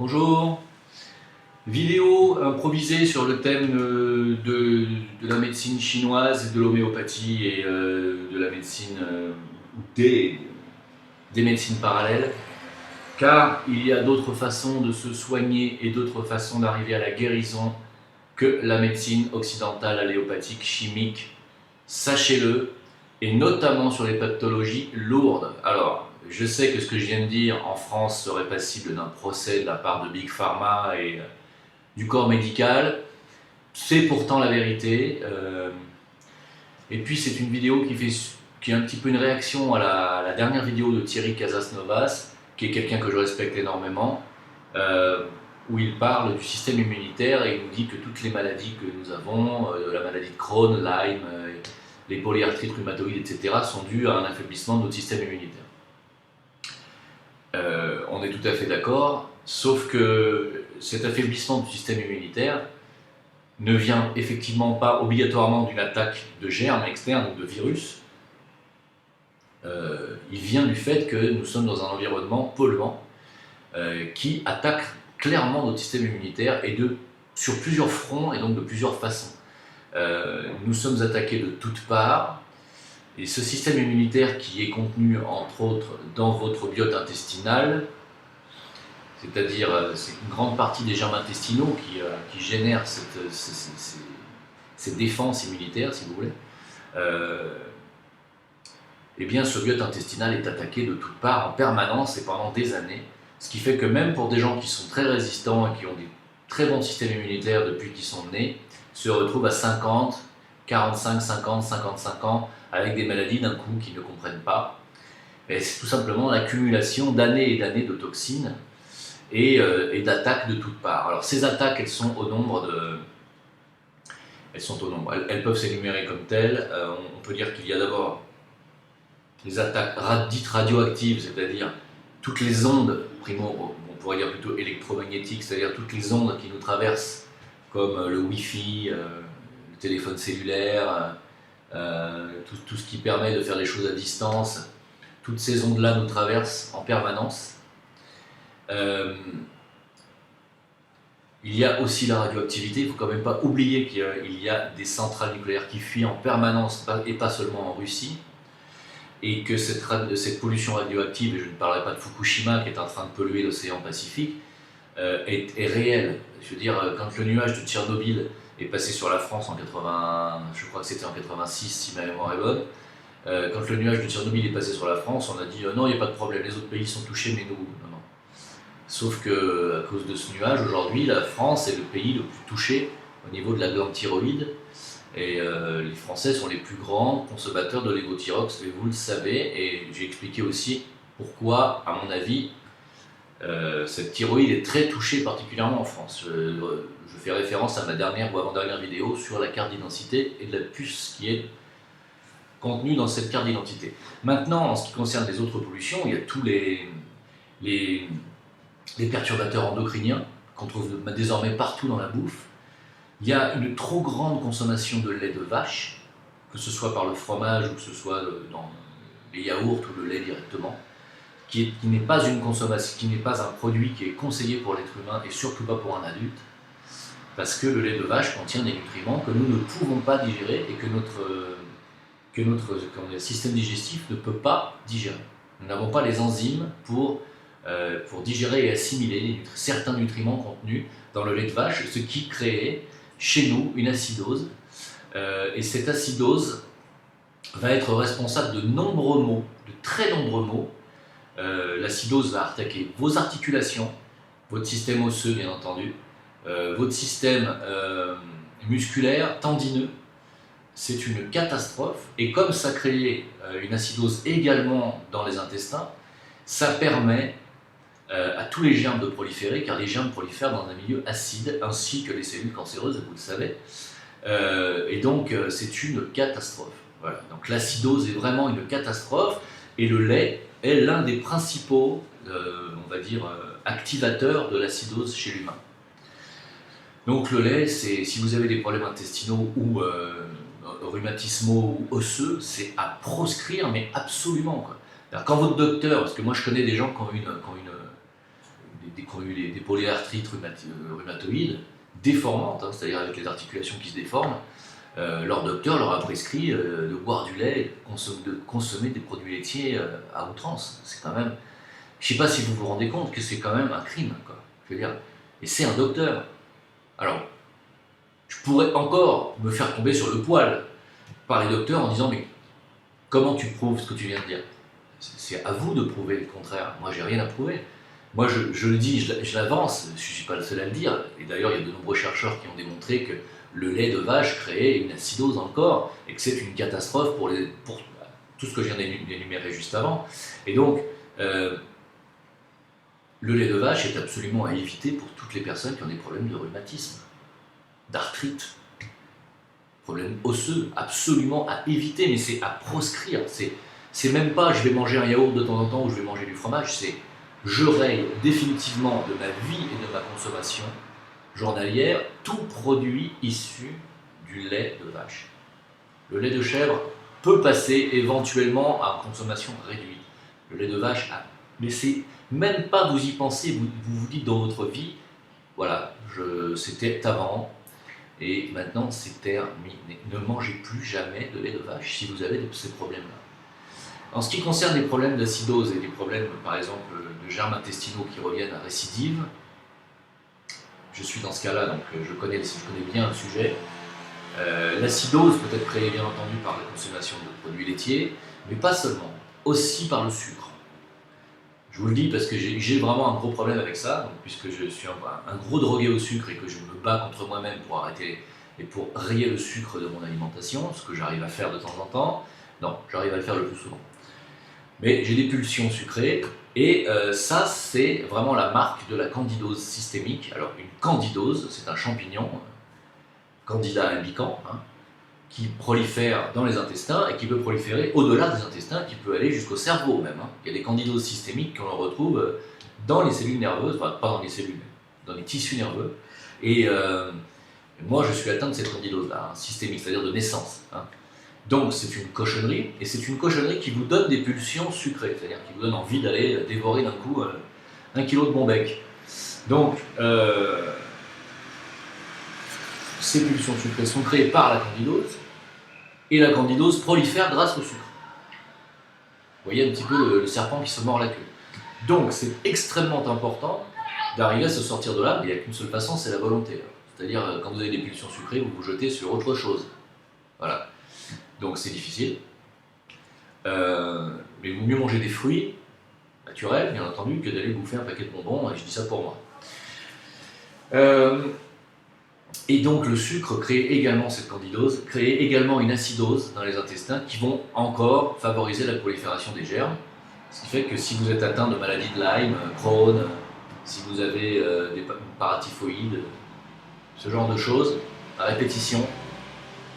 Bonjour, vidéo improvisée sur le thème de la médecine chinoise, de l'homéopathie et de la médecine, des médecines parallèles, car il y a d'autres façons de se soigner et d'autres façons d'arriver à la guérison que la médecine occidentale alléopathique chimique, sachez-le, et notamment sur les pathologies lourdes. Alors, je sais que ce que je viens de dire en France serait passible d'un procès de la part de Big Pharma et du corps médical. C'est pourtant la vérité. Et puis c'est une vidéo qui est un petit peu une réaction à la dernière vidéo de Thierry Casasnovas, qui est quelqu'un que je respecte énormément, où il parle du système immunitaire et il nous dit que toutes les maladies que nous avons, la maladie de Crohn, Lyme, les polyarthrites rhumatoïdes, etc., sont dues à un affaiblissement de notre système immunitaire. On est tout à fait d'accord, sauf que cet affaiblissement du système immunitaire ne vient effectivement pas obligatoirement d'une attaque de germes externes ou de virus. Il vient du fait que nous sommes dans un environnement polluant qui attaque clairement notre système immunitaire et sur plusieurs fronts et donc de plusieurs façons. Nous sommes attaqués de toutes parts. Et ce système immunitaire qui est contenu entre autres dans votre biote intestinale, c'est-à-dire c'est une grande partie des germes intestinaux qui génèrent ces défenses immunitaires, si vous voulez, eh bien ce biote intestinal est attaqué de toutes parts en permanence et pendant des années, ce qui fait que même pour des gens qui sont très résistants et qui ont des très bons systèmes immunitaires depuis qu'ils sont nés, se retrouvent à 50, 45, 50, 55 ans avec des maladies d'un coup qu'ils ne comprennent pas. Et c'est tout simplement l'accumulation d'années et d'années de toxines et d'attaques de toutes parts. Alors ces attaques, elles sont au nombre. Elles peuvent s'énumérer comme telles. On peut dire qu'il y a d'abord les attaques dites radioactives, c'est-à-dire toutes les ondes, on pourrait dire plutôt électromagnétiques, c'est-à-dire toutes les ondes qui nous traversent, comme le Wi-Fi, le téléphone cellulaire, tout ce qui permet de faire les choses à distance. Toutes ces ondes-là nous traversent en permanence. Il y a aussi la radioactivité. Il ne faut quand même pas oublier qu'il y a des centrales nucléaires qui fuient en permanence, et pas seulement en Russie, et que cette pollution radioactive, et je ne parlerai pas de Fukushima qui est en train de polluer l'océan Pacifique, est réelle. Je veux dire, quand le nuage de Tchernobyl est passé sur la France en 80, je crois que c'était en 86 si ma mémoire est bonne, quand le nuage de Tchernobyl est passé sur la France, on a dit non, il n'y a pas de problème, les autres pays sont touchés, mais nous, non. Sauf que à cause de ce nuage, aujourd'hui, la France est le pays le plus touché au niveau de la glande thyroïde, et les Français sont les plus grands consommateurs de lévothyrox, et vous le savez, et j'ai expliqué aussi pourquoi, à mon avis, cette thyroïde est très touchée, particulièrement en France. Je fais référence à ma dernière ou avant-dernière vidéo sur la carte d'identité et de la puce qui est contenue dans cette carte d'identité. Maintenant, en ce qui concerne les autres pollutions, il y a tous les perturbateurs endocriniens qu'on trouve désormais partout dans la bouffe. Il y a une trop grande consommation de lait de vache, que ce soit par le fromage ou que ce soit dans les yaourts ou le lait directement, qui n'est pas une consommation, qui n'est pas un produit qui est conseillé pour l'être humain et surtout pas pour un adulte, parce que le lait de vache contient des nutriments que nous ne pouvons pas digérer et que notre système digestif ne peut pas digérer. Nous n'avons pas les enzymes pour digérer et assimiler certains nutriments contenus dans le lait de vache, ce qui crée chez nous une acidose. Et cette acidose va être responsable de nombreux maux, de très nombreux maux. L'acidose va attaquer vos articulations, votre système osseux bien entendu, votre système musculaire, tendineux. C'est une catastrophe, et comme ça crée une acidose également dans les intestins, ça permet à tous les germes de proliférer, car les germes prolifèrent dans un milieu acide, ainsi que les cellules cancéreuses, vous le savez, et donc c'est une catastrophe. Voilà. Donc l'acidose est vraiment une catastrophe, et le lait est l'un des principaux, on va dire, activateurs de l'acidose chez l'humain. Donc le lait, si vous avez des problèmes intestinaux ou rhumatismaux ou osseux, c'est à proscrire, mais absolument, quoi. Alors, quand votre docteur, parce que moi je connais des gens qui ont une des polyarthrites rhumatoïdes déformantes, hein, c'est-à-dire avec les articulations qui se déforment, leur docteur leur a prescrit de boire du lait, de consommer des produits laitiers à outrance. C'est quand même, je ne sais pas si vous vous rendez compte que c'est quand même un crime, quoi. Je veux dire, et c'est un docteur. Alors, je pourrais encore me faire tomber sur le poil par les docteurs en disant mais comment tu prouves ce que tu viens de dire? C'est à vous de prouver le contraire. Moi, j'ai rien à prouver. Moi, je le dis, je l'avance, je ne suis pas le seul à le dire. Et d'ailleurs, il y a de nombreux chercheurs qui ont démontré que le lait de vache créait une acidose dans le corps et que c'est une catastrophe pour tout ce que je viens d'énumérer juste avant. Et donc, le lait de vache est absolument à éviter pour toutes les personnes qui ont des problèmes de rhumatisme, d'arthrite, problèmes osseux, absolument à éviter, mais c'est à proscrire. C'est même pas je vais manger un yaourt de temps en temps ou je vais manger du fromage, c'est je raye définitivement de ma vie et de ma consommation journalière tout produit issu du lait de vache. Le lait de chèvre peut passer éventuellement à consommation réduite. Le lait de vache, mais c'est même pas vous y pensez, vous dites dans votre vie, voilà, c'était avant et maintenant c'est terminé. Ne mangez plus jamais de lait de vache si vous avez ces problèmes-là. En ce qui concerne les problèmes d'acidose et les problèmes, par exemple, de germes intestinaux qui reviennent à récidive, je suis dans ce cas-là, donc je connais bien le sujet. L'acidose peut être créée, bien entendu, par la consommation de produits laitiers, mais pas seulement, aussi par le sucre. Je vous le dis parce que j'ai vraiment un gros problème avec ça, donc, puisque je suis un gros drogué au sucre et que je me bats contre moi-même pour arrêter et pour rayer le sucre de mon alimentation, ce que j'arrive à faire de temps en temps. Non, j'arrive à le faire le plus souvent. Mais j'ai des pulsions sucrées, et ça, c'est vraiment la marque de la candidose systémique. Alors, une candidose, c'est un champignon, Candida albicans, hein, qui prolifère dans les intestins et qui peut proliférer au-delà des intestins, qui peut aller jusqu'au cerveau même. Hein. Il y a des candidoses systémiques qu'on retrouve dans les cellules nerveuses, enfin, pas dans les cellules, mais dans les tissus nerveux. Et moi, je suis atteint de cette candidose-là, hein, systémique, c'est-à-dire de naissance. Hein. Donc c'est une cochonnerie, et c'est une cochonnerie qui vous donne des pulsions sucrées, c'est-à-dire qui vous donne envie d'aller dévorer d'un coup 1 kilo de bon bec. Donc, ces pulsions sucrées sont créées par la candidose, et la candidose prolifère grâce au sucre. Vous voyez un petit peu le serpent qui se mord la queue. Donc c'est extrêmement important d'arriver à se sortir de là, mais il n'y a qu'une seule façon, c'est la volonté. C'est-à-dire, quand vous avez des pulsions sucrées, vous vous jetez sur autre chose. Voilà. Donc c'est difficile. Mais il vaut mieux manger des fruits naturels, bien entendu, que d'aller bouffer un paquet de bonbons, et je dis ça pour moi. Et donc le sucre crée également cette candidose, crée également une acidose dans les intestins qui vont encore favoriser la prolifération des germes. Ce qui fait que si vous êtes atteint de maladie de Lyme, Crohn, si vous avez des paratyphoïdes, ce genre de choses, à répétition,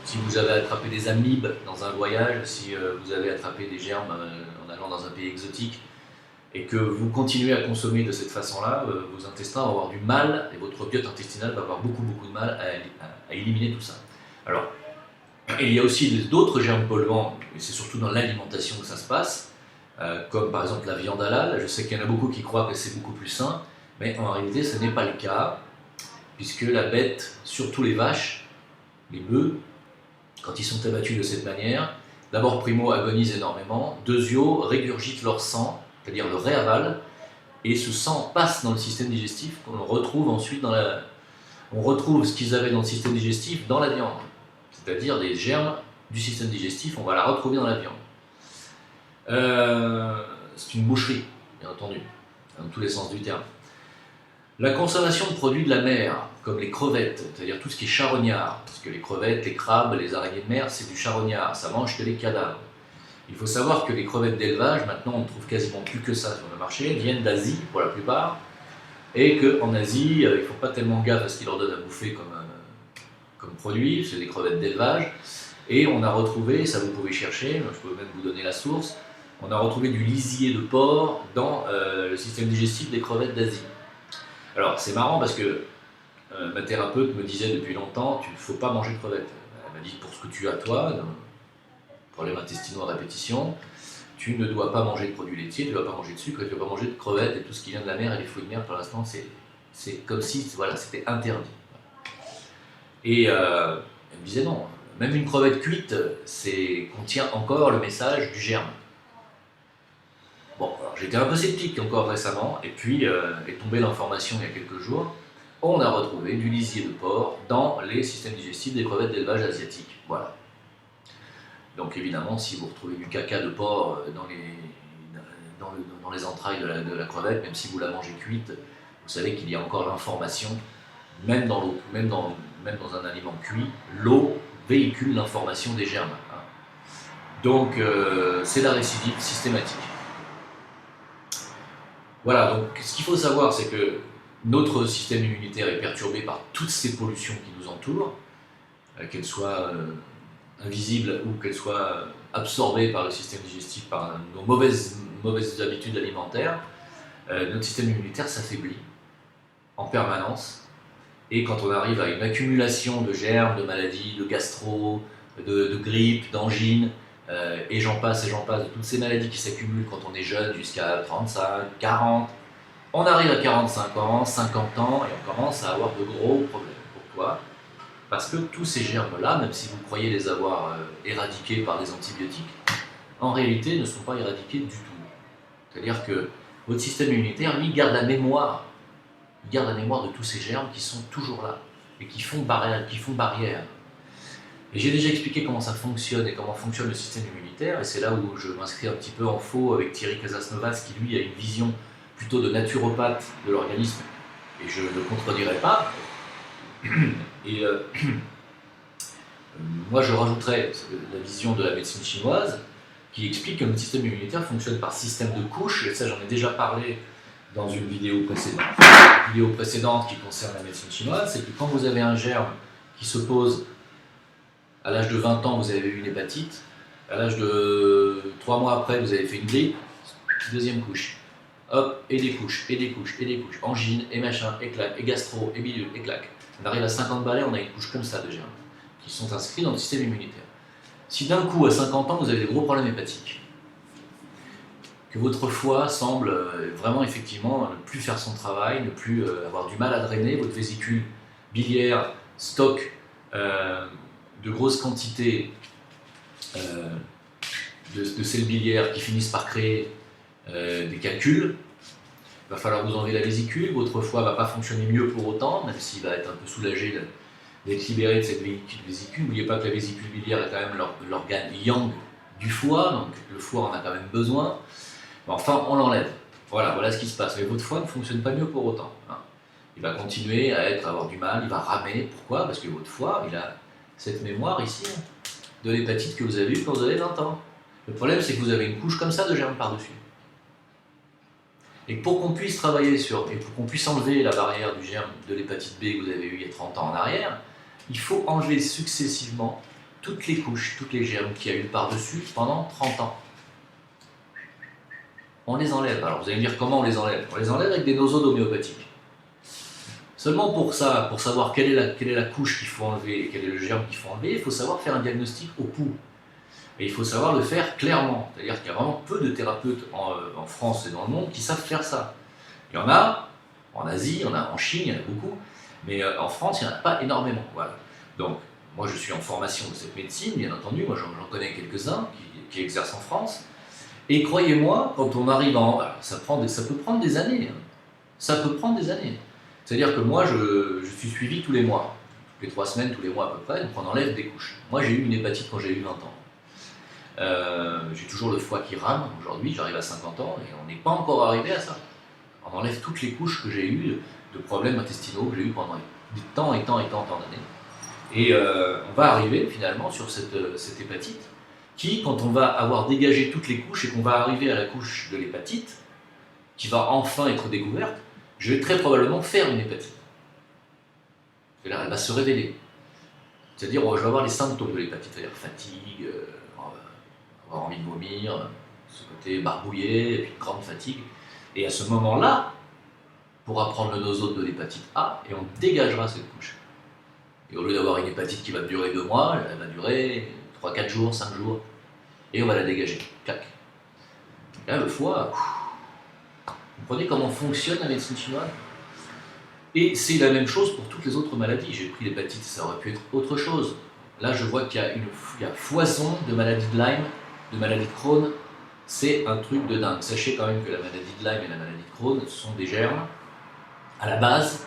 si vous avez attrapé des amibes dans un voyage, si vous avez attrapé des germes en allant dans un pays exotique, et que vous continuez à consommer de cette façon-là, vos intestins vont avoir du mal, et votre biote intestinale va avoir beaucoup de mal à éliminer tout ça. Alors, il y a aussi d'autres germes polluants, et c'est surtout dans l'alimentation que ça se passe, comme par exemple la viande halal. Je sais qu'il y en a beaucoup qui croient que c'est beaucoup plus sain, mais en réalité ce n'est pas le cas, puisque la bête, surtout les vaches, les bœufs, quand ils sont abattus de cette manière, d'abord primo agonisent énormément, deuxio régurgitent leur sang, c'est-à-dire le réavalent, et ce sang passe dans le système digestif, qu'on retrouve ensuite on retrouve ce qu'ils avaient dans le système digestif dans la viande, c'est-à-dire des germes du système digestif, on va la retrouver dans la viande. C'est une boucherie, bien entendu, dans tous les sens du terme. La consommation de produits de la mer, comme les crevettes, c'est-à-dire tout ce qui est charognard, parce que les crevettes, les crabes, les araignées de mer, c'est du charognard, ça mange que les cadavres. Il faut savoir que les crevettes d'élevage, maintenant on ne trouve quasiment plus que ça sur le marché, viennent d'Asie pour la plupart, et qu'en Asie, ils ne font pas tellement gaffe à ce qu'ils leur donnent à bouffer comme produit, c'est des crevettes d'élevage, et on a retrouvé, ça vous pouvez chercher, je peux même vous donner la source, on a retrouvé du lisier de porc dans le système digestif des crevettes d'Asie. Alors c'est marrant parce que ma thérapeute me disait depuis longtemps, tu ne faut pas manger de crevettes. Elle m'a dit pour ce que tu as toi, problèmes intestinaux à répétition, tu ne dois pas manger de produits laitiers, tu ne dois pas manger de sucre, et tu ne dois pas manger de crevettes et tout ce qui vient de la mer et les fruits de mer. Pour l'instant, c'est comme si voilà, c'était interdit. Et elle me disait non, même une crevette cuite, contient encore le message du germe. Bon, alors j'étais un peu sceptique encore récemment, et puis est tombée l'information il y a quelques jours, on a retrouvé du lisier de porc dans les systèmes digestifs des crevettes d'élevage asiatique. Voilà. Donc évidemment, si vous retrouvez du caca de porc dans les entrailles de la crevette, même si vous la mangez cuite, vous savez qu'il y a encore l'information, même dans l'eau, même dans un aliment cuit, l'eau véhicule l'information des germes. Hein. Donc c'est la récidive systématique. Voilà, donc ce qu'il faut savoir, c'est que notre système immunitaire est perturbé par toutes ces pollutions qui nous entourent, qu'elles soient invisibles ou qu'elles soient absorbées par le système digestif, par nos mauvaises habitudes alimentaires. Notre système immunitaire s'affaiblit en permanence. Et quand on arrive à une accumulation de germes, de maladies, de gastro, de grippe, d'angine, et j'en passe, de toutes ces maladies qui s'accumulent quand on est jeune jusqu'à 35, 40, on arrive à 45 ans, 50 ans, et on commence à avoir de gros problèmes. Pourquoi ? Parce que tous ces germes-là, même si vous croyez les avoir éradiqués par des antibiotiques, en réalité ne sont pas éradiqués du tout. C'est-à-dire que votre système immunitaire, lui, garde la mémoire. Il garde la mémoire de tous ces germes qui sont toujours là et qui font barrière. Et j'ai déjà expliqué comment ça fonctionne et comment fonctionne le système immunitaire, et c'est là où je m'inscris un petit peu en faux avec Thierry Casasnovas, qui lui a une vision plutôt de naturopathe de l'organisme, et je ne le contredirai pas. Et moi je rajouterais la vision de la médecine chinoise, qui explique que notre système immunitaire fonctionne par système de couches, et ça j'en ai déjà parlé dans une vidéo précédente qui concerne la médecine chinoise. C'est que quand vous avez un germe qui se pose à l'âge de 20 ans, vous avez eu une hépatite, à l'âge de 3 mois après, vous avez fait une grippe, deuxième couche, hop, et des couches, angine, et machin, et clac, et gastro, et bidule, et clac. On arrive à 50 balais, on a une couche comme ça de germes, qui sont inscrits dans le système immunitaire. Si d'un coup, à 50 ans, vous avez des gros problèmes hépatiques, que votre foie semble vraiment effectivement ne plus faire son travail, ne plus avoir du mal à drainer, votre vésicule biliaire stocke de grosses quantités de sels biliaires qui finissent par créer des calculs, il va falloir vous enlever la vésicule, votre foie ne va pas fonctionner mieux pour autant, même s'il va être un peu soulagé d'être libéré de cette vésicule. N'oubliez pas que la vésicule biliaire est quand même l'organe yang du foie, donc le foie en a quand même besoin. Mais enfin, on l'enlève. Voilà ce qui se passe. Mais votre foie ne fonctionne pas mieux pour autant. Hein. Il va continuer à avoir du mal, il va ramer. Pourquoi ? Parce que votre foie, il a cette mémoire ici, hein, de l'hépatite que vous avez eue quand vous avez 20 ans. Le problème, c'est que vous avez une couche comme ça de germes par-dessus. Et pour qu'on puisse travailler et pour qu'on puisse enlever la barrière du germe de l'hépatite B que vous avez eu il y a 30 ans en arrière, il faut enlever successivement toutes les couches, toutes les germes qu'il y a eu par-dessus pendant 30 ans. On les enlève. Alors vous allez me dire comment on les enlève ? On les enlève avec des nosodes homéopathiques. Seulement pour ça, pour savoir quelle est la couche qu'il faut enlever et quel est le germe qu'il faut enlever, il faut savoir faire un diagnostic au pouls. Et il faut savoir le faire clairement. C'est-à-dire qu'il y a vraiment peu de thérapeutes en France et dans le monde qui savent faire ça. Il y en a en Asie, en Chine, il y en a beaucoup, mais en France, il n'y en a pas énormément. Voilà. Donc, moi je suis en formation de cette médecine, bien entendu, moi j'en connais quelques-uns qui exercent en France. Et croyez-moi, quand on arrive ça peut prendre des années. Hein. Ça peut prendre des années. C'est-à-dire que moi, je suis suivi tous les mois. Toutes les 3 semaines, tous les mois à peu près, donc on enlève des couches. Moi, j'ai eu une hépatite quand j'ai eu 20 ans. J'ai toujours le foie qui rame. Aujourd'hui, j'arrive à 50 ans et on n'est pas encore arrivé à ça. On enlève toutes les couches que j'ai eues de problèmes intestinaux que j'ai eu pendant tant d'années. Et on va arriver finalement sur cette hépatite qui, quand on va avoir dégagé toutes les couches et qu'on va arriver à la couche de l'hépatite, qui va enfin être découverte, je vais très probablement faire une hépatite. Et là, elle va se révéler. C'est-à-dire, je vais avoir les symptômes de l'hépatite, c'est-à-dire fatigue, avoir envie de vomir, ce côté barbouillé, et puis grande fatigue. Et à ce moment-là, on pourra prendre le nosode de l'hépatite A et on dégagera cette couche. Et au lieu d'avoir une hépatite qui va durer 2 mois, elle va durer 3, 4 jours, 5 jours, et on va la dégager. Clac. Là, le foie, vous comprenez comment fonctionne la médecine chinoise? Et c'est la même chose pour toutes les autres maladies. J'ai pris l'hépatite, ça aurait pu être autre chose. Là, je vois qu'il y a foison de maladies de Lyme, de maladies de Crohn. C'est un truc de dingue. Sachez quand même que la maladie de Lyme et la maladie de Crohn ce sont des germes. À la base,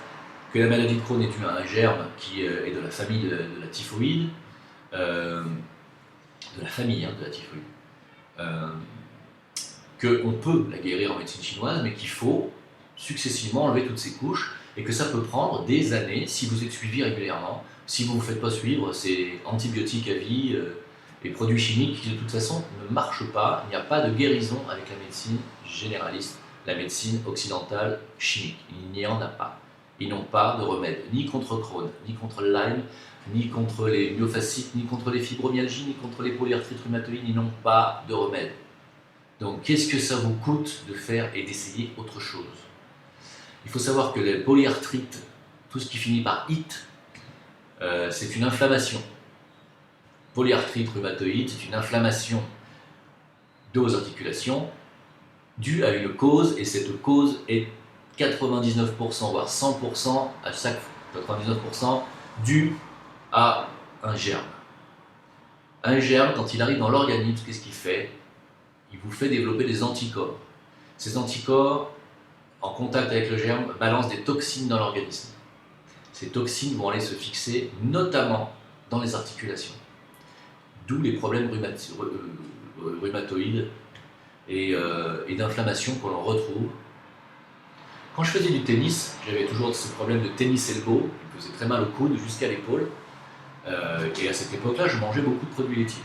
que la maladie de Crohn est un germe qui est de la famille de la typhoïde, de la famille de la typhoïde, qu'on peut la guérir en médecine chinoise, mais qu'il faut successivement enlever toutes ces couches, et que ça peut prendre des années si vous êtes suivi régulièrement. Si vous ne vous faites pas suivre, c'est antibiotiques à vie et produits chimiques qui de toute façon ne marchent pas. Il n'y a pas de guérison avec la médecine généraliste, la médecine occidentale chimique. Il n'y en a pas. Ils n'ont pas de remède, ni contre Crohn, ni contre Lyme, ni contre les myofascites, ni contre les fibromyalgies, ni contre les polyarthrites rhumatoïdes. Ils n'ont pas de remède. Donc qu'est-ce que ça vous coûte de faire et d'essayer autre chose? Il faut savoir que les polyarthrites, tout ce qui finit par it, c'est une inflammation. Polyarthrite rhumatoïde, c'est une inflammation de vos articulations due à une cause, et cette cause est 99%, voire 100%, à chaque 99%, due à un germe. Un germe, quand il arrive dans l'organisme, qu'est-ce qu'il fait? Il vous fait développer des anticorps. Ces anticorps, en contact avec le germe, balancent des toxines dans l'organisme. Ces toxines vont aller se fixer notamment dans les articulations. D'où les problèmes rhumatoïdes et d'inflammation que l'on retrouve. Quand je faisais du tennis, j'avais toujours ce problème de tennis elbow, qui me faisait très mal au coude jusqu'à l'épaule. Et à cette époque-là, je mangeais beaucoup de produits laitiers.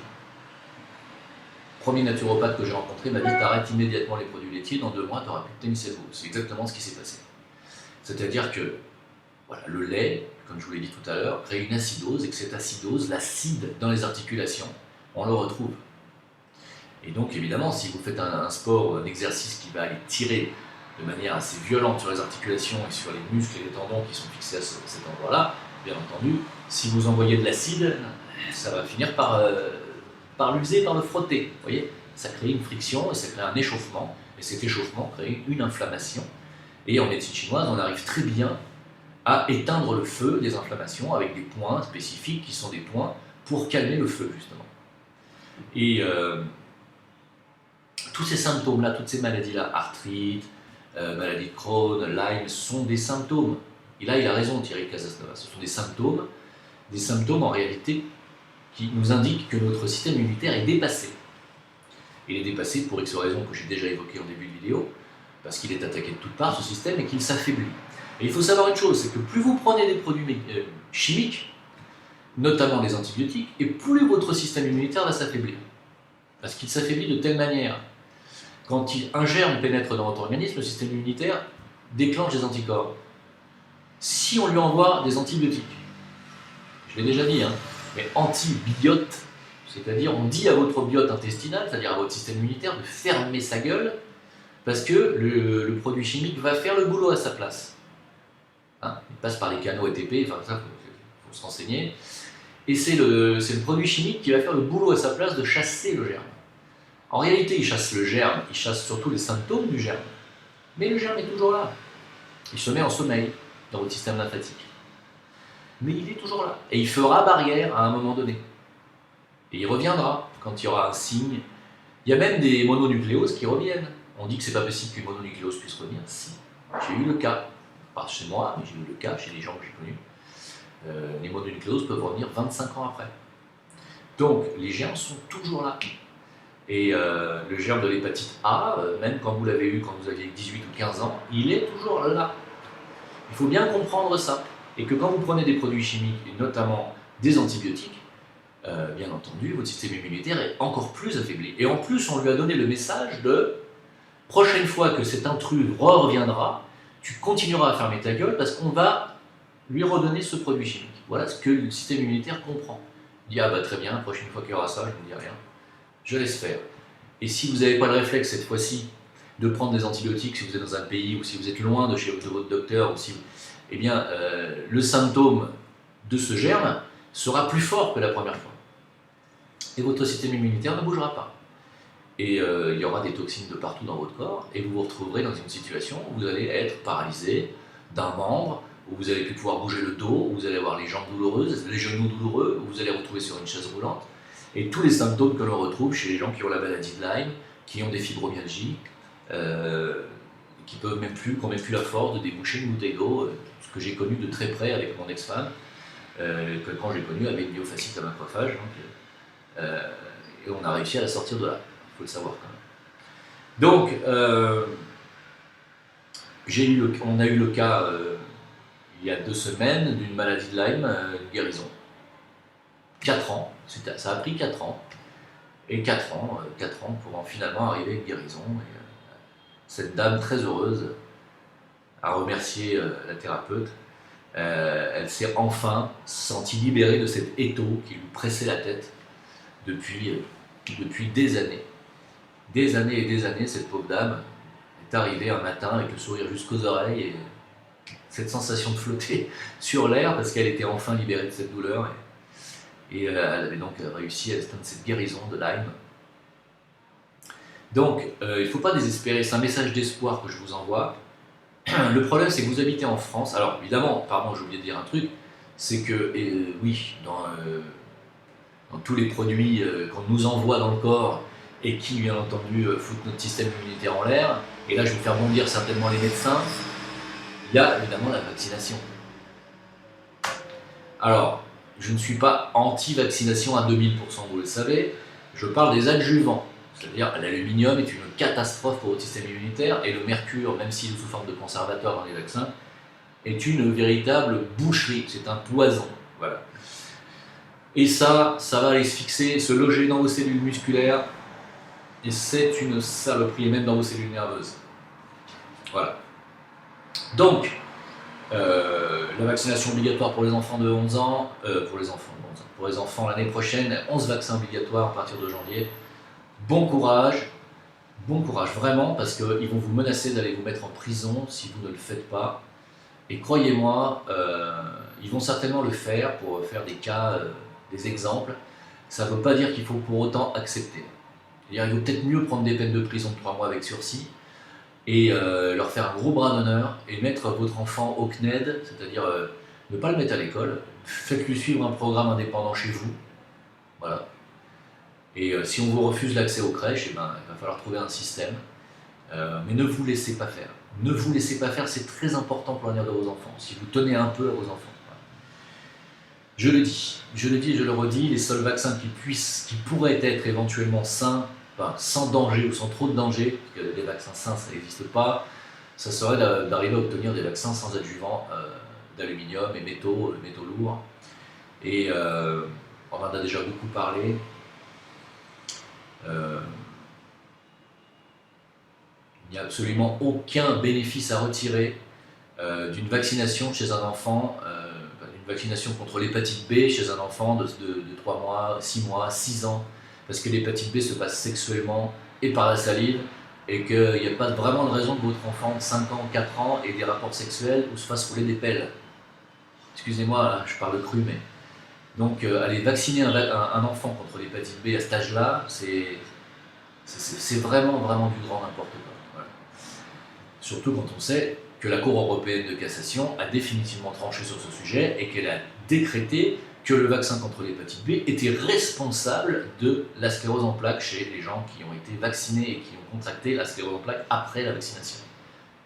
Le premier naturopathe que j'ai rencontré m'a dit: t'arrêtes immédiatement les produits laitiers, dans 2 mois, tu n'auras plus de tennis elbow. C'est exactement ce qui s'est passé. C'est-à-dire que voilà, le lait, comme je vous l'ai dit tout à l'heure, crée une acidose, et que cette acidose, l'acide dans les articulations, on le retrouve. Et donc évidemment, si vous faites un sport, un exercice qui va aller tirer de manière assez violente sur les articulations et sur les muscles et les tendons qui sont fixés à cet endroit-là, bien entendu, si vous envoyez de l'acide, ça va finir par l'user, par le frotter. Vous voyez, ça crée une friction et ça crée un échauffement, et cet échauffement crée une inflammation. Et en médecine chinoise, on arrive très bien à éteindre le feu des inflammations avec des points spécifiques qui sont des points pour calmer le feu, justement. Et tous ces symptômes-là, toutes ces maladies-là, arthrite, maladie de Crohn, Lyme, sont des symptômes. Et là, il a raison, Thierry Casasnova. Ce sont des symptômes en réalité qui nous indiquent que notre système immunitaire est dépassé. Il est dépassé pour X raisons que j'ai déjà évoquées en début de vidéo, parce qu'il est attaqué de toutes parts, ce système, et qu'il s'affaiblit. Et il faut savoir une chose, c'est que plus vous prenez des produits chimiques, notamment les antibiotiques, et plus votre système immunitaire va s'affaiblir. Parce qu'il s'affaiblit de telle manière. Quand un germe pénètre dans votre organisme, le système immunitaire déclenche des anticorps. Si on lui envoie des antibiotiques, je l'ai déjà dit, mais antibiote, c'est-à-dire on dit à votre biote intestinal, c'est-à-dire à votre système immunitaire, de fermer sa gueule, parce que le produit chimique va faire le boulot à sa place. Il passe par les canaux ATP, enfin ça, faut se renseigner. Et c'est le produit chimique qui va faire le boulot à sa place de chasser le germe. En réalité, il chasse le germe, il chasse surtout les symptômes du germe. Mais le germe est toujours là. Il se met en sommeil dans votre système lymphatique. Mais il est toujours là. Et il fera barrière à un moment donné. Et il reviendra quand il y aura un signe. Il y a même des mononucléoses qui reviennent. On dit que c'est pas possible qu'une mononucléose puisse revenir. Si, j'ai eu le cas. Pas chez moi, mais j'ai eu le cas chez les gens que j'ai connus. Les mononucléoses peuvent revenir 25 ans après. Donc, les germes sont toujours là. Et le germe de l'hépatite A, même quand vous l'avez eu quand vous aviez 18 ou 15 ans, il est toujours là. Il faut bien comprendre ça. Et que quand vous prenez des produits chimiques, et notamment des antibiotiques, bien entendu, votre système immunitaire est encore plus affaibli. Et en plus, on lui a donné le message de prochaine fois que cet intrus reviendra, tu continueras à fermer ta gueule parce qu'on va lui redonner ce produit chimique. Voilà ce que le système immunitaire comprend. Il dit: ah bah très bien, la prochaine fois qu'il y aura ça, je ne dis rien. Je laisse faire. Et si vous n'avez pas le réflexe cette fois-ci de prendre des antibiotiques, si vous êtes dans un pays ou si vous êtes loin de votre docteur, ou si eh bien, le symptôme de ce germe sera plus fort que la première fois. Et votre système immunitaire ne bougera pas. et il y aura des toxines de partout dans votre corps, et vous vous retrouverez dans une situation où vous allez être paralysé d'un membre, où vous allez plus pouvoir bouger le dos, où vous allez avoir les jambes douloureuses, les genoux douloureux, où vous allez retrouver sur une chaise roulante, et tous les symptômes que l'on retrouve chez les gens qui ont la maladie de Lyme, qui ont des fibromyalgies, qui n'ont même plus la force de déboucher une goutte d'eau, ce que j'ai connu de très près avec mon ex-femme, que quand j'ai connu avec une myofasciite à macrophage, et on a réussi à la sortir de là, il faut le savoir quand même. Donc, on a eu le cas il y a 2 semaines d'une maladie de Lyme, une guérison. 4 ans, ça a pris 4 ans, et 4 ans pour finalement arriver à une guérison. Et, cette dame très heureuse a remercié la thérapeute. Elle s'est enfin sentie libérée de cet étau qui lui pressait la tête depuis des années. Des années et des années, cette pauvre dame est arrivée un matin avec le sourire jusqu'aux oreilles et cette sensation de flotter sur l'air parce qu'elle était enfin libérée de cette douleur. Et elle avait donc réussi à atteindre cette guérison de Lyme. Donc, il ne faut pas désespérer, c'est un message d'espoir que je vous envoie. Le problème, c'est que vous habitez en France. Alors, évidemment, pardon, j'ai oublié de dire un truc, c'est que, oui, dans tous les produits qu'on nous envoie dans le corps et qui, bien entendu, foutent notre système immunitaire en l'air, et là, je vais faire bondir certainement les médecins, il y a évidemment la vaccination. Alors, je ne suis pas anti-vaccination à 2000%, vous le savez, je parle des adjuvants. C'est-à-dire l'aluminium est une catastrophe pour votre système immunitaire et le mercure, même s'il est sous forme de conservateur dans les vaccins, est une véritable boucherie, c'est un poison. Voilà. Et ça va aller se fixer, se loger dans vos cellules musculaires, et c'est une saloperie, et même dans vos cellules nerveuses. Voilà. Donc, la vaccination obligatoire pour les enfants de 11 ans, pour les enfants l'année prochaine, 11 vaccins obligatoires à partir de janvier. Bon courage, vraiment, parce qu'ils vont vous menacer d'aller vous mettre en prison si vous ne le faites pas. Et croyez-moi, ils vont certainement le faire pour faire des cas, des exemples. Ça ne veut pas dire qu'il faut pour autant accepter. Il vaut peut-être mieux prendre des peines de prison de 3 mois avec sursis et leur faire un gros bras d'honneur et mettre votre enfant au CNED, c'est-à-dire ne pas le mettre à l'école, faites-lui suivre un programme indépendant chez vous. Voilà. Et si on vous refuse l'accès aux crèches, il va falloir trouver un système. Mais ne vous laissez pas faire. Ne vous laissez pas faire, c'est très important pour l'avenir de vos enfants. Si vous tenez un peu à vos enfants. Voilà. Je le dis et je le redis, les seuls vaccins qui pourraient être éventuellement sains, sans danger ou sans trop de danger, parce que des vaccins sains, ça n'existe pas, ça serait d'arriver à obtenir des vaccins sans adjuvants d'aluminium et métaux lourds. Et on en a déjà beaucoup parlé. Il n'y a absolument aucun bénéfice à retirer d'une vaccination chez un enfant, d'une vaccination contre l'hépatite B chez un enfant de 3 mois, 6 mois, 6 ans, parce que l'hépatite B se passe sexuellement et par la salive, et qu'il n'y a pas vraiment de raison que votre enfant de 5 ans, 4 ans ait des rapports sexuels ou se fasse rouler des pelles. Excusez-moi, là, je parle cru, mais... Donc, aller vacciner un enfant contre l'hépatite B à cet âge-là, c'est vraiment du grand n'importe quoi. Voilà. Surtout quand on sait que la Cour européenne de cassation a définitivement tranché sur ce sujet et qu'elle a décrété que le vaccin contre l'hépatite B était responsable de la sclérose en plaques chez les gens qui ont été vaccinés et qui ont contracté la sclérose en plaques après la vaccination.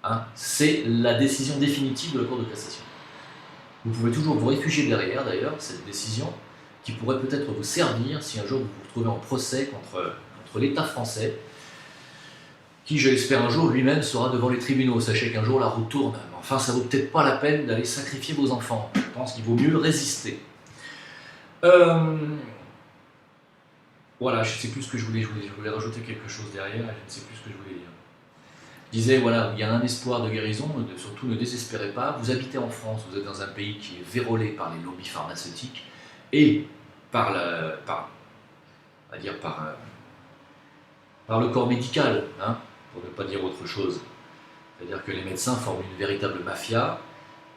Hein, c'est la décision définitive de la Cour de cassation. Vous pouvez toujours vous réfugier derrière, d'ailleurs, cette décision qui pourrait peut-être vous servir si un jour vous vous retrouvez en procès contre l'État français, qui, je l'espère, un jour lui-même sera devant les tribunaux. Sachez qu'un jour la roue tourne. Mais enfin, ça ne vaut peut-être pas la peine d'aller sacrifier vos enfants. Je pense qu'il vaut mieux résister. Voilà, je ne sais plus ce que je voulais rajouter quelque chose derrière, je ne sais plus ce que je voulais dire. Je disais, voilà, il y a un espoir de guérison, surtout ne désespérez pas. Vous habitez en France, vous êtes dans un pays qui est vérolé par les lobbies pharmaceutiques et par le corps médical, hein, pour ne pas dire autre chose. C'est-à-dire que les médecins forment une véritable mafia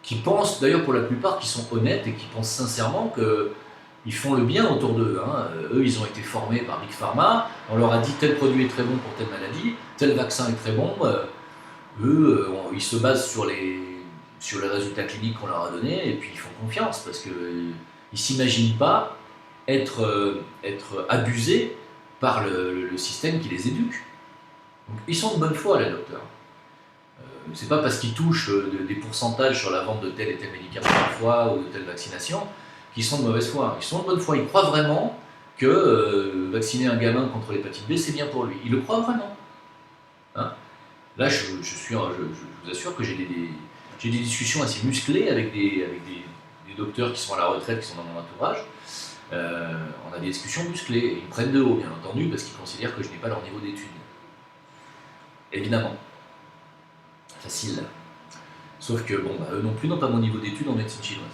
qui pensent, d'ailleurs pour la plupart, qui sont honnêtes et qui pensent sincèrement qu'ils ils font le bien autour d'eux. Hein. Eux, ils ont été formés par Big Pharma, on leur a dit tel produit est très bon pour telle maladie, tel vaccin est très bon. Ils se basent sur les résultats cliniques qu'on leur a donnés et puis ils font confiance parce qu'ils ne s'imaginent pas être abusés par le système qui les éduque. Donc, ils sont de bonne foi, les docteurs. C'est pas parce qu'ils touchent des pourcentages sur la vente de tel et tel médicament parfois ou de telle vaccination qu'ils sont de mauvaise foi. Ils sont de bonne foi. Ils croient vraiment que vacciner un gamin contre l'hépatite B, c'est bien pour lui. Ils le croient vraiment. Hein. Là, je vous assure que j'ai des discussions assez musclées avec des docteurs qui sont à la retraite, qui sont dans mon entourage. On a des discussions musclées. Ils me prennent de haut, bien entendu, parce qu'ils considèrent que je n'ai pas leur niveau d'études. Évidemment. Facile. Sauf que, bon, eux non plus n'ont pas mon niveau d'études en médecine chinoise.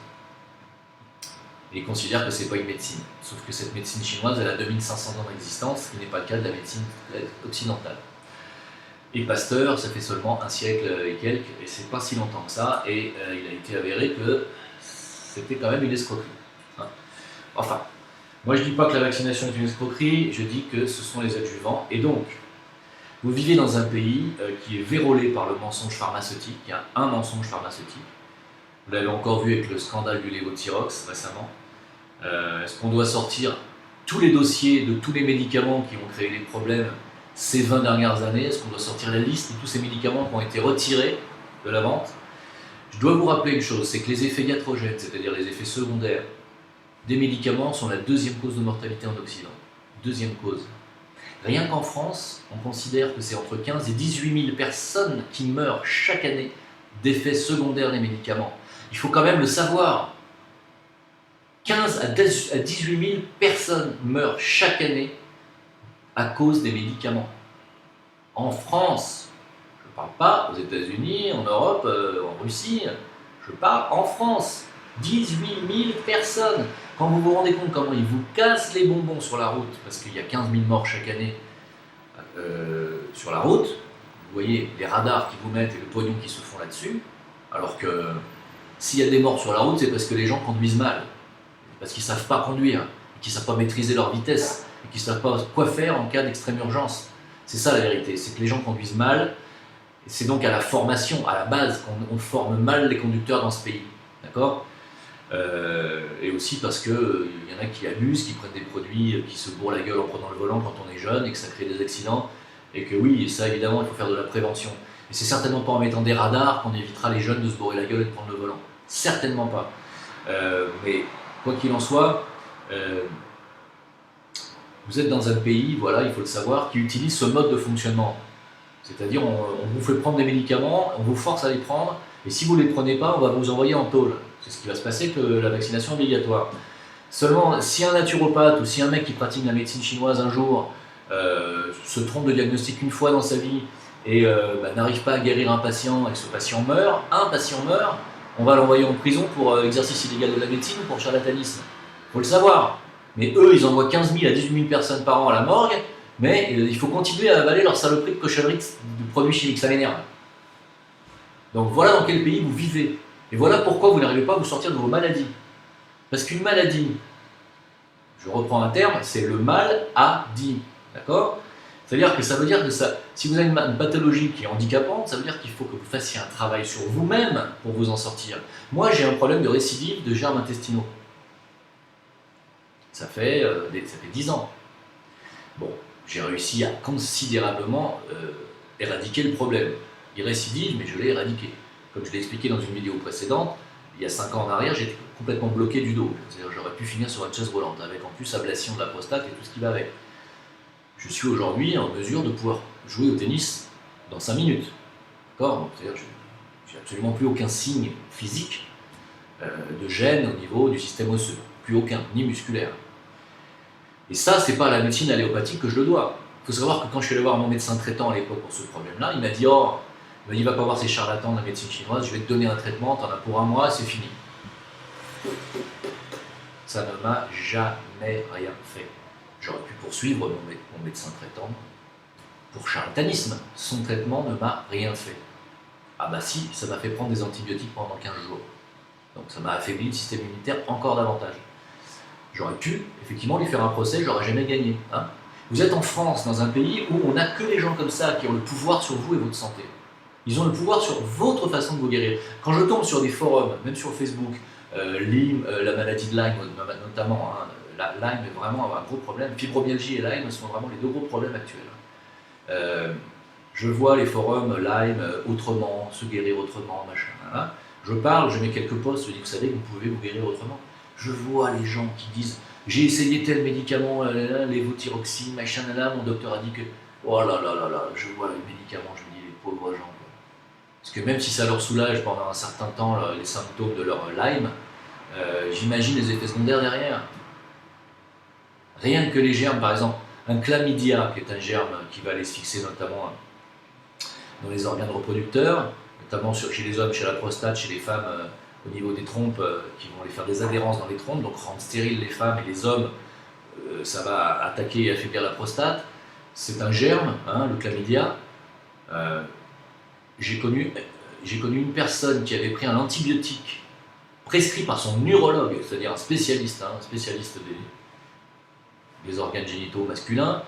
Et ils considèrent que c'est pas une médecine. Sauf que cette médecine chinoise, elle a 2500 ans d'existence, ce qui n'est pas le cas de la médecine occidentale. Et Pasteur, ça fait seulement un siècle et quelques, et c'est pas si longtemps que ça, et il a été avéré que c'était quand même une escroquerie. Hein. Enfin, moi je dis pas que la vaccination est une escroquerie, je dis que ce sont les adjuvants, et donc, vous vivez dans un pays qui est vérolé par le mensonge pharmaceutique, il y a un mensonge pharmaceutique. Vous l'avez encore vu avec le scandale du lévothyrox récemment. Est-ce qu'on doit sortir tous les dossiers de tous les médicaments qui ont créé les problèmes ces 20 dernières années? Est-ce qu'on doit sortir la liste de tous ces médicaments qui ont été retirés de la vente? Je dois vous rappeler une chose, c'est que les effets iatrogènes, c'est-à-dire les effets secondaires des médicaments, sont la deuxième cause de mortalité en Occident. Deuxième cause. Rien qu'en France, on considère que c'est entre 15 et 18 000 personnes qui meurent chaque année d'effets secondaires des médicaments. Il faut quand même le savoir. 15 à 18 000 personnes meurent chaque année à cause des médicaments. En France, je ne parle pas aux États-Unis, en Europe, en Russie, je parle en France. 18 000 personnes. Quand vous vous rendez compte comment ils vous cassent les bonbons sur la route, parce qu'il y a 15 000 morts chaque année sur la route, vous voyez les radars qui vous mettent et le pognon qui se font là-dessus, alors que s'il y a des morts sur la route, c'est parce que les gens conduisent mal, parce qu'ils ne savent pas conduire, qu'ils ne savent pas maîtriser leur vitesse, et qu'ils ne savent pas quoi faire en cas d'extrême urgence. C'est ça la vérité, c'est que les gens conduisent mal, et c'est donc à la formation, à la base, qu'on forme mal les conducteurs dans ce pays. D'accord ? Et aussi parce qu'il y en a qui abusent, qui prennent des produits, qui se bourrent la gueule en prenant le volant quand on est jeune et que ça crée des accidents. Et que oui, ça évidemment, il faut faire de la prévention. Et c'est certainement pas en mettant des radars qu'on évitera les jeunes de se bourrer la gueule et de prendre le volant. Certainement pas. Mais quoi qu'il en soit, vous êtes dans un pays, voilà, il faut le savoir, qui utilise ce mode de fonctionnement. C'est-à-dire, on vous fait prendre des médicaments, on vous force à les prendre, et si vous ne les prenez pas, on va vous envoyer en tôle. C'est ce qui va se passer que la vaccination est obligatoire. Seulement, si un naturopathe ou si un mec qui pratique la médecine chinoise un jour se trompe de diagnostic une fois dans sa vie et n'arrive pas à guérir un patient et que ce patient meurt, on va l'envoyer en prison pour exercice illégal de la médecine ou pour charlatanisme. Il faut le savoir. Mais eux, ils envoient 15 000 à 18 000 personnes par an à la morgue, mais il faut continuer à avaler leur saloperie de cochonnerie de produits chimiques, ça m'énerve. Donc voilà dans quel pays vous vivez. Et voilà pourquoi vous n'arrivez pas à vous sortir de vos maladies. Parce qu'une maladie, je reprends un terme, c'est le mal à dit. D'accord ? C'est-à-dire que ça veut dire que si vous avez une pathologie qui est handicapante, ça veut dire qu'il faut que vous fassiez un travail sur vous-même pour vous en sortir. Moi, j'ai un problème de récidive de germes intestinaux. Ça fait 10 ans. Bon, j'ai réussi à considérablement éradiquer le problème. Il récidive, mais je l'ai éradiqué. Comme je l'ai expliqué dans une vidéo précédente, il y a 5 ans en arrière, j'étais complètement bloqué du dos. C'est-à-dire que j'aurais pu finir sur une chaise roulante, avec en plus ablation de la prostate et tout ce qui va avec. Je suis aujourd'hui en mesure de pouvoir jouer au tennis dans 5 minutes. D'accord ? C'est-à-dire que je n'ai absolument plus aucun signe physique de gêne au niveau du système osseux. Plus aucun, ni musculaire. Et ça, c'est pas à la médecine alléopathique que je le dois. Il faut savoir que quand je suis allé voir mon médecin traitant à l'époque pour ce problème-là, il m'a dit « Oh, il va pas voir ces charlatans de la médecine chinoise, je vais te donner un traitement, t'en as pour un mois, c'est fini. » Ça ne m'a jamais rien fait. J'aurais pu poursuivre mon médecin traitant pour charlatanisme. Son traitement ne m'a rien fait. Ah bah si, ça m'a fait prendre des antibiotiques pendant 15 jours. Donc ça m'a affaibli le système immunitaire encore davantage. J'aurais pu, effectivement, lui faire un procès, j'aurais jamais gagné. Hein. Vous êtes en France, dans un pays où on n'a que des gens comme ça qui ont le pouvoir sur vous et votre santé. Ils ont le pouvoir sur votre façon de vous guérir. Quand je tombe sur des forums, même sur Facebook, Lyme, la maladie de Lyme notamment, hein, Lyme est vraiment un gros problème. Fibromyalgie et Lyme sont vraiment les deux gros problèmes actuels. Je vois les forums Lyme, autrement, se guérir autrement, machin. Hein. Je parle, je mets quelques posts, je dis, vous savez que vous pouvez vous guérir autrement. Je vois les gens qui disent, j'ai essayé tel médicament, lévothyroxine, machin, mon docteur a dit que, oh là là là là, je vois les médicaments, je me dis, les pauvres gens. Quoi. Parce que même si ça leur soulage pendant un certain temps les symptômes de leur Lyme, j'imagine les effets secondaires derrière. Rien que les germes, par exemple, un chlamydia, qui est un germe qui va aller se fixer notamment dans les organes reproducteurs, notamment chez les hommes, chez la prostate, chez les femmes, au niveau des trompes, qui vont les faire des adhérences dans les trompes, donc rendre stériles les femmes et les hommes, ça va attaquer et affaiblir la prostate. C'est un germe, hein, le chlamydia. J'ai connu une personne qui avait pris un antibiotique prescrit par son neurologue, c'est-à-dire un spécialiste, hein, des organes génitaux masculins.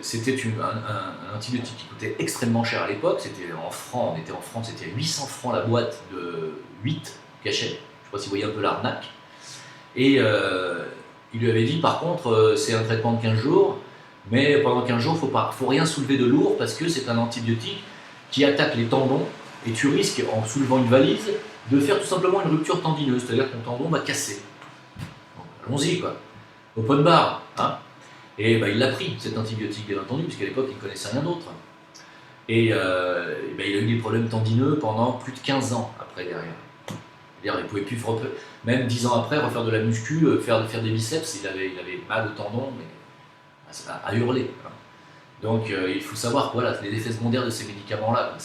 C'était un antibiotique qui coûtait extrêmement cher à l'époque. C'était en francs, on était en France, c'était 800 francs la boîte de 8 cachets. Je ne sais pas si vous voyez un peu l'arnaque. Et il lui avait dit, par contre, c'est un traitement de 15 jours, mais pendant 15 jours, il ne faut rien soulever de lourd parce que c'est un antibiotique qui attaque les tendons et tu risques, en soulevant une valise, de faire tout simplement une rupture tendineuse, c'est-à-dire que ton tendon va casser. Donc, allons-y, quoi. Open bar, hein. Et il l'a pris, cet antibiotique, bien entendu, puisqu'à l'époque, il ne connaissait rien d'autre. Et il a eu des problèmes tendineux pendant plus de 15 ans après, derrière. C'est-à-dire, il ne pouvait plus, même 10 ans après, refaire de la muscu, faire des biceps, il avait mal au tendon, mais à hurler. Hein. Donc, il faut savoir, voilà, les effets secondaires de ces médicaments-là,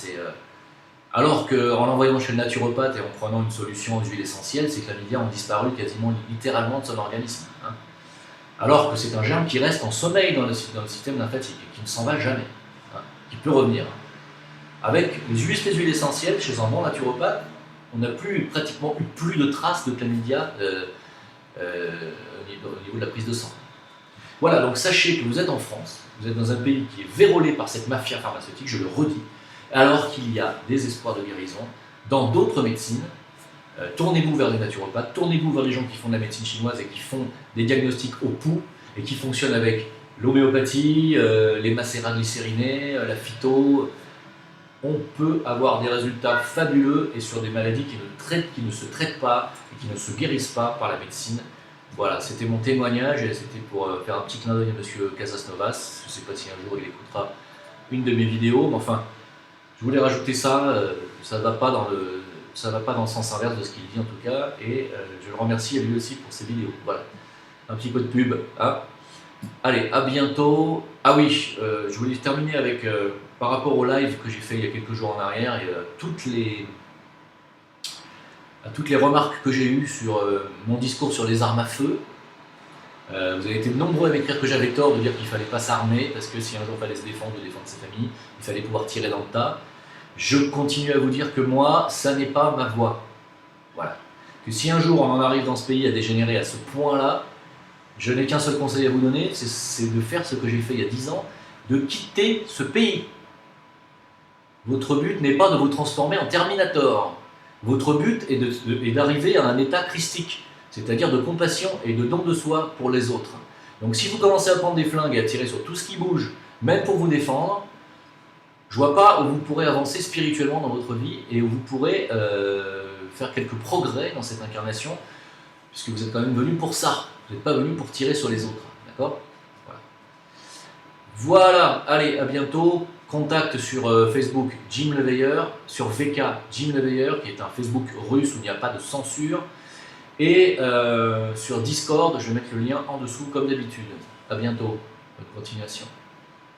alors qu'en l'envoyant chez le naturopathe et en prenant une solution aux huiles essentielles, ces chlamydia ont disparu quasiment littéralement de son organisme. Hein. Alors que c'est un germe qui reste en sommeil dans le système lymphatique, qui ne s'en va jamais, hein, qui peut revenir. Avec les huiles essentielles, chez un bon naturopathe, on n'a pratiquement plus de traces de chlamydia au niveau de la prise de sang. Voilà, donc sachez que vous êtes en France, vous êtes dans un pays qui est vérolé par cette mafia pharmaceutique, je le redis, alors qu'il y a des espoirs de guérison dans d'autres médecines. Tournez-vous vers les naturopathes, tournez-vous vers les gens qui font de la médecine chinoise et qui font des diagnostics au pouls et qui fonctionnent avec l'homéopathie, les macérats glycérinés, la phyto. On peut avoir des résultats fabuleux et sur des maladies qui ne se traitent pas et qui ne se guérissent pas par la médecine. Voilà, c'était mon témoignage et c'était pour faire un petit clin d'œil à M. Casasnovas. Je ne sais pas si un jour il écoutera une de mes vidéos, mais enfin, je voulais rajouter ça, ça ne va pas dans le sens inverse de ce qu'il dit en tout cas, et je le remercie à lui aussi pour ses vidéos. Voilà, un petit peu de pub. Hein. Allez, à bientôt. Ah oui, je voulais terminer avec, par rapport au live que j'ai fait il y a quelques jours en arrière, et toutes les remarques que j'ai eues sur mon discours sur les armes à feu. Vous avez été nombreux à m'écrire que j'avais tort de dire qu'il ne fallait pas s'armer, parce que si un jour il fallait se défendre, de défendre sa famille, il fallait pouvoir tirer dans le tas. Je continue à vous dire que moi, ça n'est pas ma voie. Voilà. Que si un jour on en arrive dans ce pays à dégénérer à ce point-là, je n'ai qu'un seul conseil à vous donner, c'est de faire ce que j'ai fait il y a 10 ans, de quitter ce pays. Votre but n'est pas de vous transformer en Terminator. Votre but est d'arriver à un état christique, c'est-à-dire de compassion et de don de soi pour les autres. Donc si vous commencez à prendre des flingues et à tirer sur tout ce qui bouge, même pour vous défendre, je vois pas où vous pourrez avancer spirituellement dans votre vie et où vous pourrez faire quelques progrès dans cette incarnation, puisque vous êtes quand même venu pour ça. Vous n'êtes pas venu pour tirer sur les autres. D'accord ? Voilà, allez, à bientôt. Contact sur Facebook Jim Leveilleur, sur VK Jim Leveilleur, qui est un Facebook russe où il n'y a pas de censure. Et sur Discord, je vais mettre le lien en dessous comme d'habitude. À bientôt, bonne continuation.